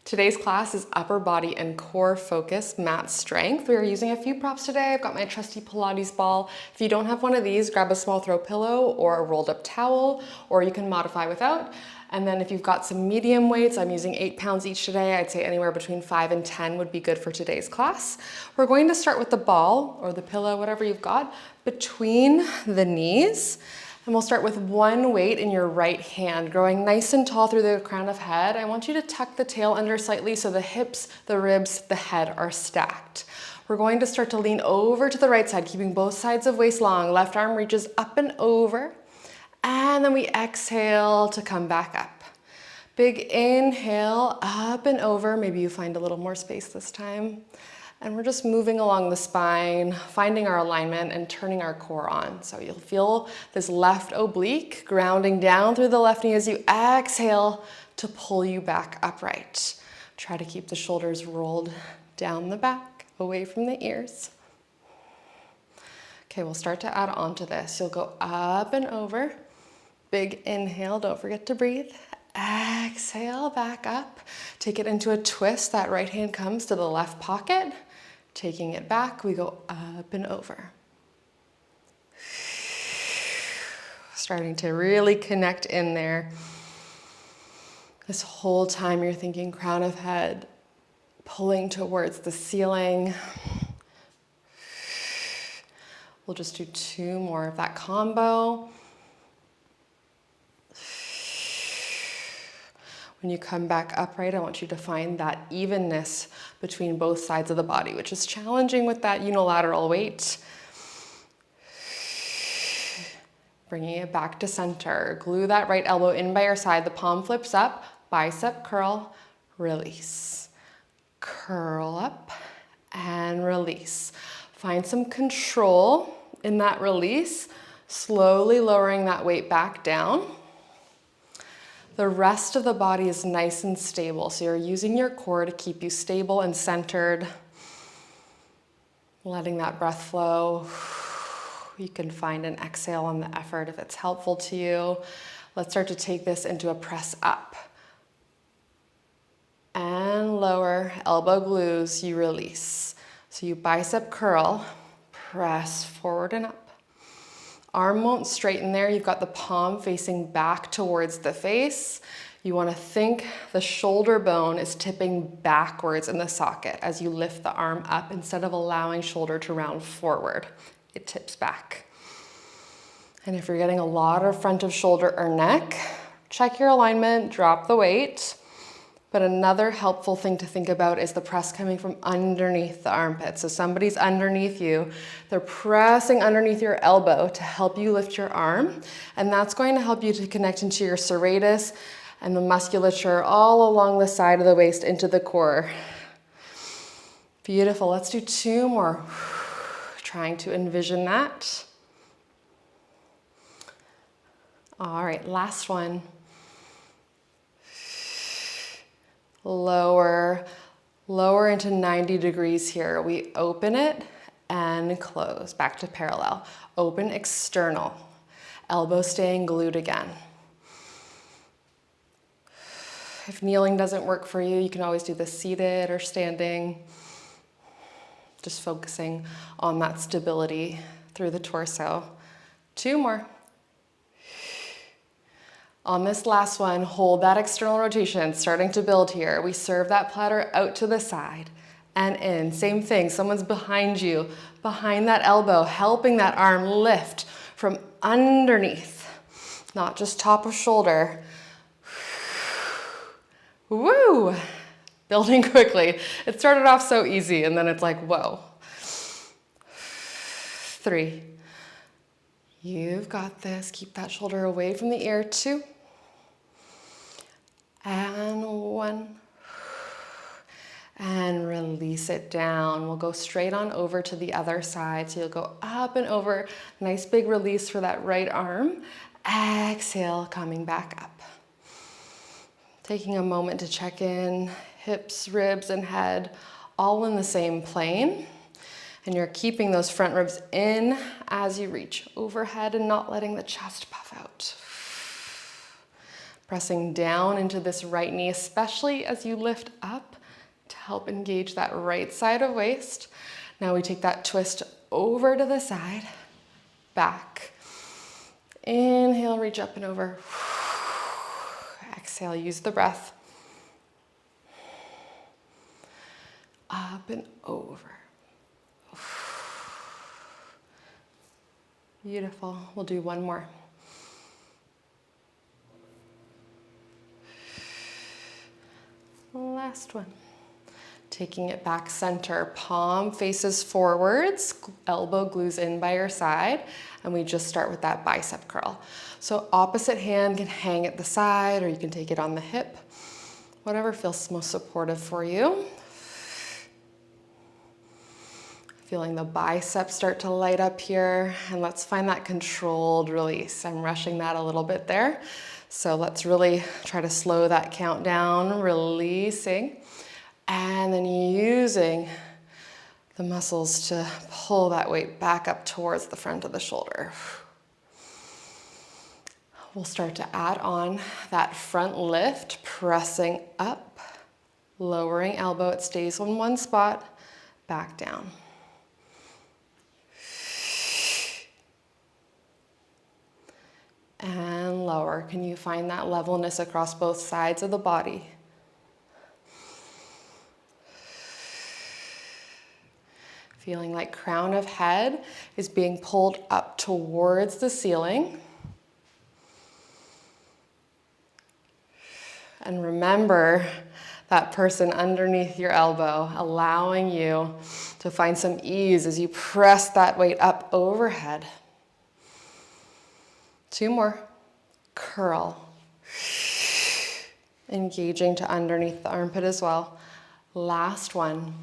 Today's class is upper body and core focused mat strength. We are using a few props today. I've got my trusty Pilates ball. If you don't have one of these, grab a small throw pillow or a rolled up towel, or you can modify without. And then if you've got some medium weights, I'm using 8 pounds each today. I'd say anywhere between 5 and 10 would be good for today's class. We're going to start with the ball or the pillow, whatever you've got, between the knees. And we'll start with one weight in your right hand, growing nice and tall through the crown of head. I want you to tuck the tail under slightly so the hips, the ribs, the head are stacked. We're going to start to lean over to the right side, keeping both sides of waist long. Left arm reaches up and over. And then we exhale to come back up. Big inhale, up and over. Maybe you find a little more space this time. And we're just moving along the spine, finding our alignment and turning our core on. So you'll feel this left oblique grounding down through the left knee as you exhale to pull you back upright. Try to keep the shoulders rolled down the back, away from the ears. Okay, we'll start to add on to this. You'll go up and over. Big inhale, don't forget to breathe. Exhale, back up. Take it into a twist. That right hand comes to the left pocket. Taking it back, we go up and over. Starting to really connect in there. This whole time you're thinking crown of head, pulling towards the ceiling. We'll just do 2 more of that combo. When you come back upright, I want you to find that evenness between both sides of the body, which is challenging with that unilateral weight. Bringing it back to center. Glue that right elbow in by your side. The palm flips up, bicep curl, release. Curl up and release. Find some control in that release, slowly lowering that weight back down. The rest of the body is nice and stable, so you're using your core to keep you stable and centered. Letting that breath flow. You can find an exhale on the effort if it's helpful to you. Let's start to take this into a press up. And lower, elbow glues, you release. So you bicep curl, press forward and up. Arm won't straighten there. You've got the palm facing back towards the face. You want to think the shoulder bone is tipping backwards in the socket as you lift the arm up instead of allowing shoulder to round forward. It tips back. And if you're getting a lot of front of shoulder or neck, check your alignment, drop the weight. But another helpful thing to think about is the press coming from underneath the armpit. So somebody's underneath you, they're pressing underneath your elbow to help you lift your arm. And that's going to help you to connect into your serratus and the musculature all along the side of the waist into the core. Beautiful, let's do 2 more. Trying to envision that. All right, last one. Lower into 90 degrees here. We open it and close, back to parallel. Open external, elbow staying glued again. If kneeling doesn't work for you, you can always do this seated or standing. Just focusing on that stability through the torso. 2 more. On this last one, hold that external rotation, starting to build here. We serve that platter out to the side and in. Same thing, someone's behind you, behind that elbow, helping that arm lift from underneath, not just top of shoulder. Woo! Building quickly. It started off so easy and then it's like, whoa. 3. You've got this. Keep that shoulder away from the ear. 2. And 1. And release it down. We'll go straight on over to the other side. So you'll go up and over. Nice big release for that right arm. Exhale, coming back up. Taking a moment to check in. Hips, ribs, and head all in the same plane. And you're keeping those front ribs in as you reach overhead and not letting the chest puff out. Pressing down into this right knee, especially as you lift up to help engage that right side of waist. Now we take that twist over to the side, back. Inhale, reach up and over. Exhale, use the breath. Up and over. Beautiful. We'll do one more. Last one. Taking it back center, palm faces forwards, elbow glues in by your side, and we just start with that bicep curl. So opposite hand can hang at the side, or you can take it on the hip, whatever feels most supportive for you. Feeling the biceps start to light up here, and let's find that controlled release. I'm rushing that a little bit there. So let's really try to slow that count down, releasing, and then using the muscles to pull that weight back up towards the front of the shoulder. We'll start to add on that front lift, pressing up, lowering elbow, it stays in one spot, back down. And lower. Can you find that levelness across both sides of the body? Feeling like crown of head is being pulled up towards the ceiling. And remember that person underneath your elbow, allowing you to find some ease as you press that weight up overhead. 2 more. Curl. Engaging to underneath the armpit as well. Last one.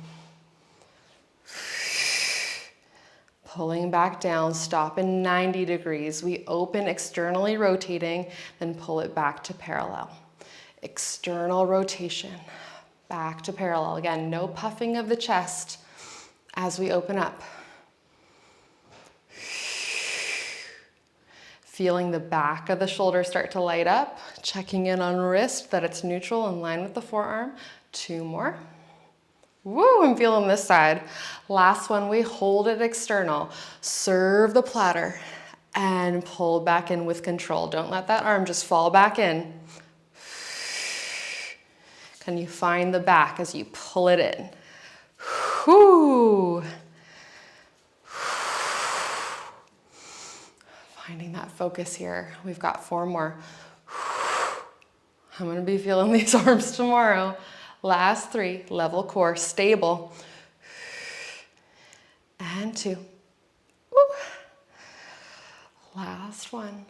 Pulling back down, stop in 90 degrees. We open externally rotating, then pull it back to parallel. External rotation, back to parallel. Again, no puffing of the chest as we open up. Feeling the back of the shoulder start to light up, checking in on wrist that it's neutral in line with the forearm. 2 more. Woo, I'm feeling this side. Last one, we hold it external. Serve the platter and pull back in with control. Don't let that arm just fall back in. Can you find the back as you pull it in? Whoo. Finding that focus here. We've got 4 more. I'm gonna be feeling these arms tomorrow. Last 3, level core, stable. And 2. Woo. Last one.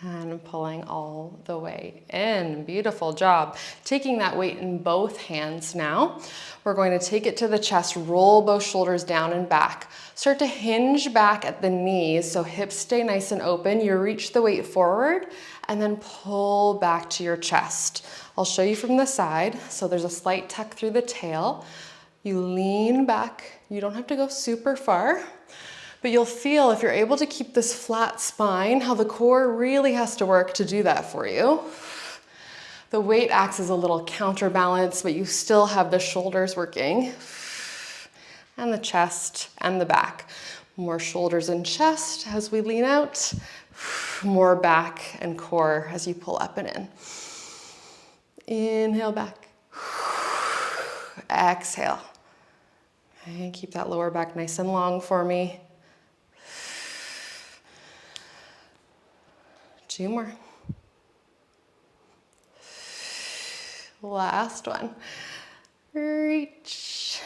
And pulling all the way in. Beautiful job. Taking that weight in both hands now. We're going to take it to the chest, roll both shoulders down and back. Start to hinge back at the knees, so hips stay nice and open. You reach the weight forward and then pull back to your chest. I'll show you from the side. So there's a slight tuck through the tail. You lean back. You don't have to go super far. But you'll feel, if you're able to keep this flat spine, how the core really has to work to do that for you. The weight acts as a little counterbalance, but you still have the shoulders working, and the chest and the back. More shoulders and chest as we lean out, more back and core as you pull up and in. Inhale back, exhale. And keep that lower back nice and long for me. 2 more. Last one. Reach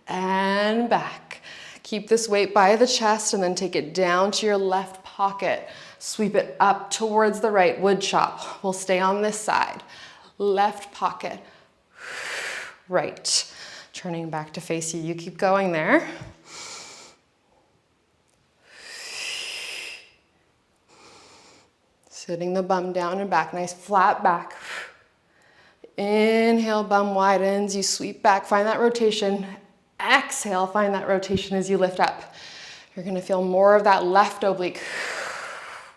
and back. Keep this weight by the chest and then take it down to your left pocket. Sweep it up towards the right, wood chop. We'll stay on this side. Left pocket, right. Turning back to face you. You keep going there. Sitting the bum down and back, nice flat back. Inhale, bum widens, you sweep back, find that rotation. Exhale, find that rotation as you lift up. You're gonna feel more of that left oblique.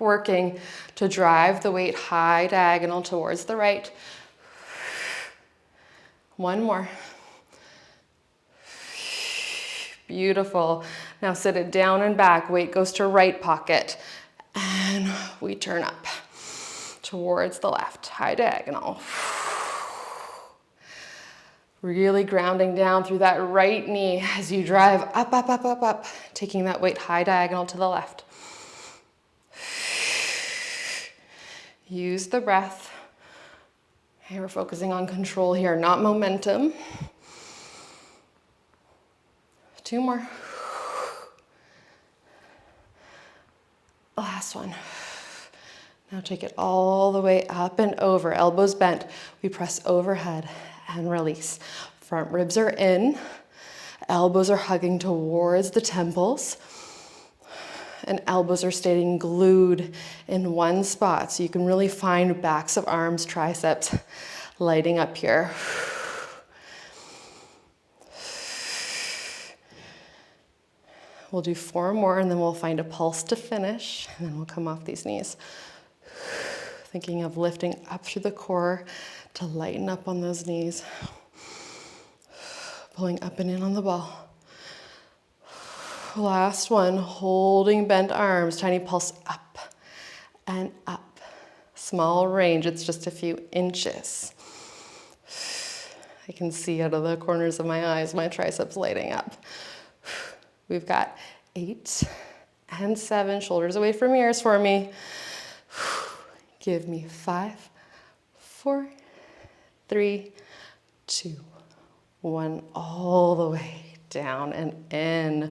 Working to drive the weight high diagonal towards the right. One more. Beautiful. Now sit it down and back. Weight goes to right pocket. And we turn up towards the left, high diagonal. Really grounding down through that right knee as you drive up, up, up, up, up, taking that weight high diagonal to the left. Use the breath. Okay, we're focusing on control here, not momentum. 2 more. Last one. Now take it all the way up and over, elbows bent. We press overhead and release. Front ribs are in, elbows are hugging towards the temples, and elbows are staying glued in one spot. So you can really find backs of arms, triceps lighting up here. We'll do 4 more and then we'll find a pulse to finish, and then we'll come off these knees. Thinking of lifting up through the core to lighten up on those knees. Pulling up and in on the ball. Last one, holding bent arms, tiny pulse up and up. Small range, it's just a few inches. I can see out of the corners of my eyes, my triceps lighting up. We've got 8 and 7, shoulders away from ears for me. Give me 5, 4, 3, 2, 1, all the way down and in.